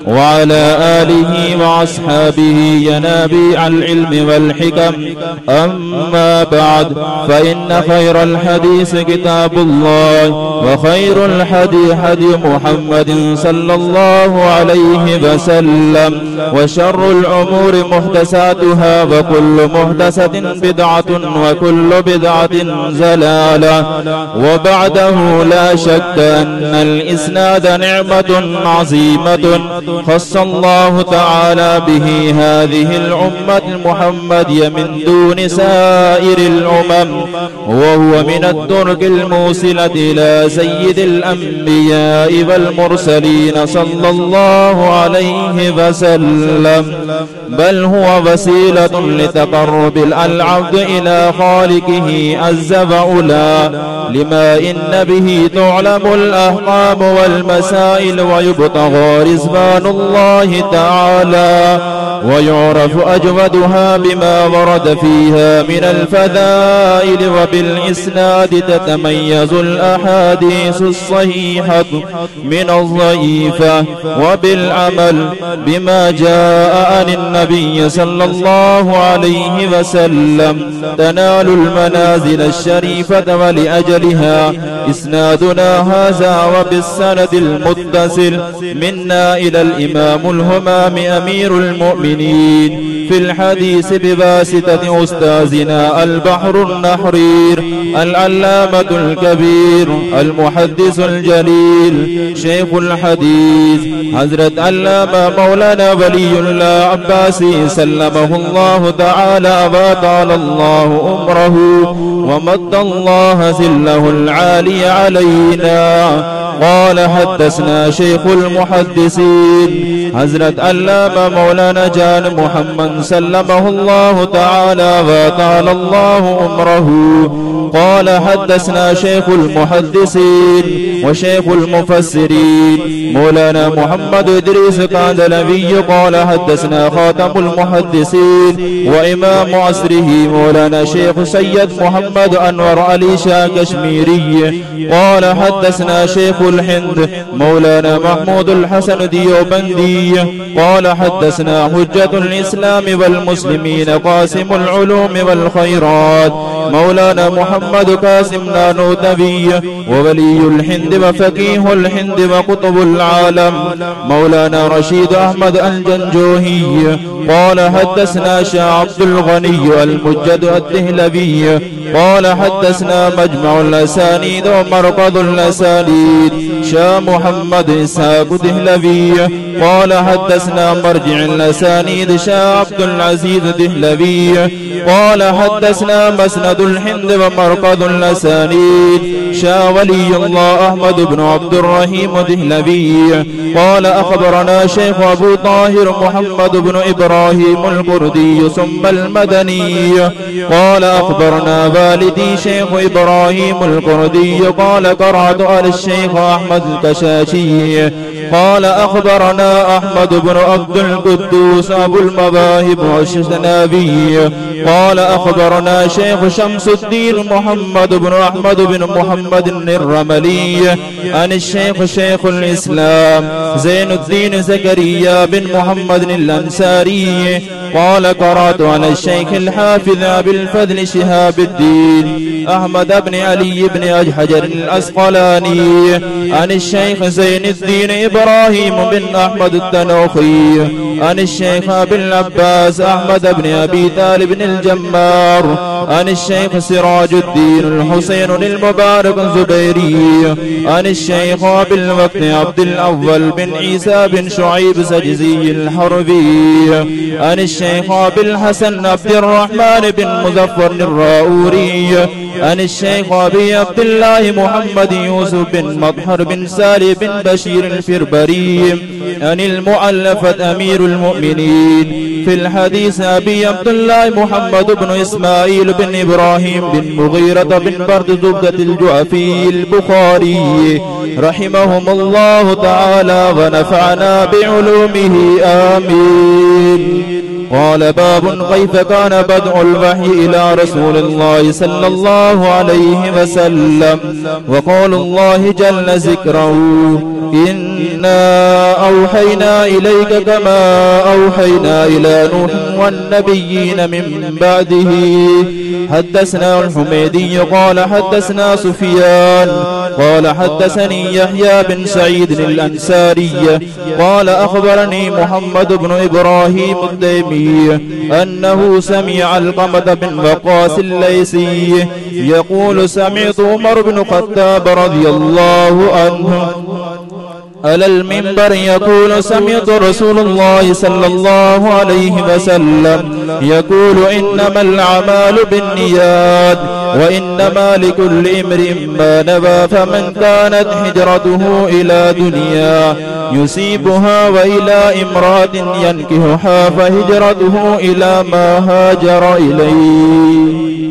وعلى آله وأصحابه ينابيع العلم والحكم. أما بعد، فإن خير الحديث كتاب الله، وخير الهدي هدي محمد صلى الله عليه وسلم، وشر الأمور محدثاتها، وكل محدثة بدعة، وكل بدعة ضلالة. وبعده لا شك أن الإسناد نعمة عظيمة خص الله تعالى به هذه الأمة المحمدية من دون سائر الأمم، وهو من الطرق الموصلة إلى سيد الأنبياء والمرسلين صلى الله عليه وسلم، بل هو وسيلة لتقرب العبد إلى خالقه عز وعلا، لما إن به تعلم الأحكام والمسائل، ويبتغى رضوان الله تعالى، ويعرف أجودها بما ورد فيها من الفضائل. وبالإسناد تتميز الأحاديث الصحيحة من الضعيفة، وبالعمل بما جاء عن النبي صلى الله عليه وسلم تنال المنازل الشريفة، ولأجلها إسنادنا هذا. وبالسند المتصل منا إلى الإمام الهمام أمير المؤمنين في الحديث بواسطة أستاذنا البحر النحرير العلامة الكبير المحدث الجليل شيخ الحديث حضرة علامة مولانا ولي الله عباسي سلمه الله تعالى، وطال الله عمره، ومد الله ذله العالي علينا. قال حدثنا شيخ المحدثين حضرة علامة مولانا جان محمد سلمه الله تعالى، وطال الله عمره. قال حدثنا شيخ المحدثين وشيخ المفسرين مولانا محمد إدريس قاندلوي. قال حدثنا خاتم المحدثين وإمام عصره مولانا شيخ سيد محمد أنور علي شاه كشميري. قال حدثنا شيخ الهند مولانا محمود الحسن ديوبندي. قال حدثنا حجة الإسلام والمسلمين قاسم العلوم والخيرات مولانا محمد قاسم نانوتبي، وولي الهند وفقيه الهند وقطب العالم مولانا رشيد أحمد الجنجوهي. قال حدثنا شاه عبد الغني المجد الدهلوي. قال حدثنا مجمع الأسانيد ومرقد الأسانيد شاه محمد إسحاق دهلوي. قال حدثنا مرجع الأسانيد شاه عبد العزيز دهلوي. قال حدثنا مسند الهند ومرقد الأسانيد شاه ولي الله أحمد بن عبد الرحيم دهلوي. قال أخبرنا شيخ أبو طاهر محمد بن إبراهيم القردي ثم المدني. قال أخبرنا والدي شيخ إبراهيم القردي. قال قرأت على الشيخ أحمد الكشاشي. قال أخبرنا أحمد بن عبد القدوس أبو المواهب والشنابي. قال أخبرنا شيخ شمس الدين محمد بن أحمد بن محمد الرملي عن الشيخ شيخ الإسلام زين الدين زكريا بن محمد الأنصاري. قال قرأت على الشيخ الحافظ أبي الفضل شهاب الدين أحمد بن علي بن حجر الأسقلاني عن الشيخ زين الدين إبراهيم بن أحمد التنوخي عن الشيخ أبي العباس أحمد بن أبي طالب الجمار عن الشيخ سراج الدين الحسين المبارك الزبيري عن الشيخ أبي الوقت عبد الأول بن عيسى بن شعيب سجزي الحربي عن الشيخ أبي الحسن عبد الرحمن بن مظفر الراؤوري عن الشيخ أبي عبد الله محمد يوسف بن مطهر بن سالم بن بشير الفربري عن المؤلفة أمير المؤمنين في الحديث أبي عبد الله محمد بن إسماعيل بن إبراهيم بن مغيرة بن برد زبدة الجعفي البخاري رحمهم الله تعالى ونفعنا بعلومه آمين. قال باب كيف كان بدء الوحي إلى رسول الله صلى الله عليه وسلم. وقول الله جل ذكره إن إنا أوحينا إليك كما أوحينا إلى نوح والنبيين من بعده. حدثنا الحميدي قال حدثنا سفيان قال حدثني يحيى بن سعيد الأنساري قال أخبرني محمد بن إبراهيم التيمي أنه سمع علقمة بن وقاص الليثي يقول سمعت عمر بن الخطاب رضي الله عنه على المنبر يقول سمعت رسول الله صلى الله عليه وسلم يقول إنما الأعمال بالنيات وإنما لكل امرئ ما نوى فمن كانت هجرته إلى دنيا يصيبها وإلى امرأة ينكحها فهجرته إلى ما هاجر إليه.